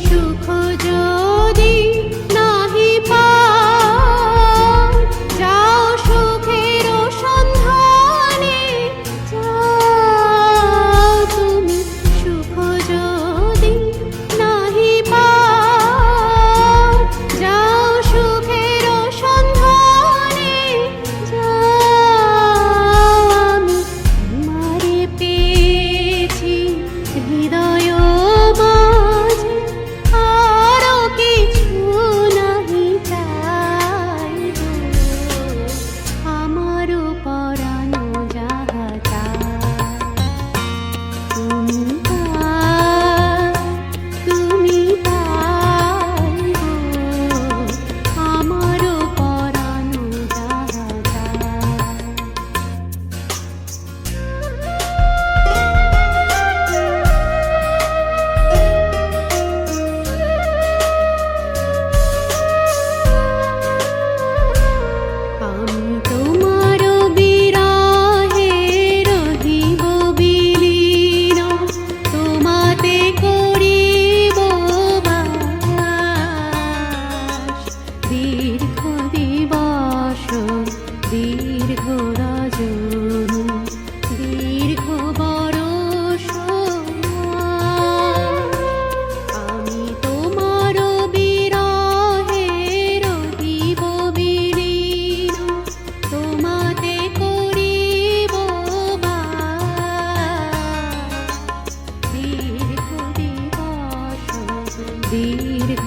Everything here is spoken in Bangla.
সুখ যদি নাহি পাও, যাও সুখের সন্ধানে, যাও তুমি সুখ যদি নাহি পাও, যাও সুখের সন্ধানে, যাও আমি তোমারে পেয়েছি হৃদয় মাঝে, আরো কিছু নাহি চাইব, আমারও পরানো যাহা চায়। তুমি পাইব, আমারও পরানো যাহা চায়। আমি তোমার বিরহে রহিব বিলীন, তোমাতে করিব বাস, দীর্ঘ দিবস দীর্ঘ রজনী দীর্ঘ বরষ। আমি তোমার বিরহে রহিব বিলীন, তোমাতে করিব বাস, দীর্ঘ দিবস দীর্ঘ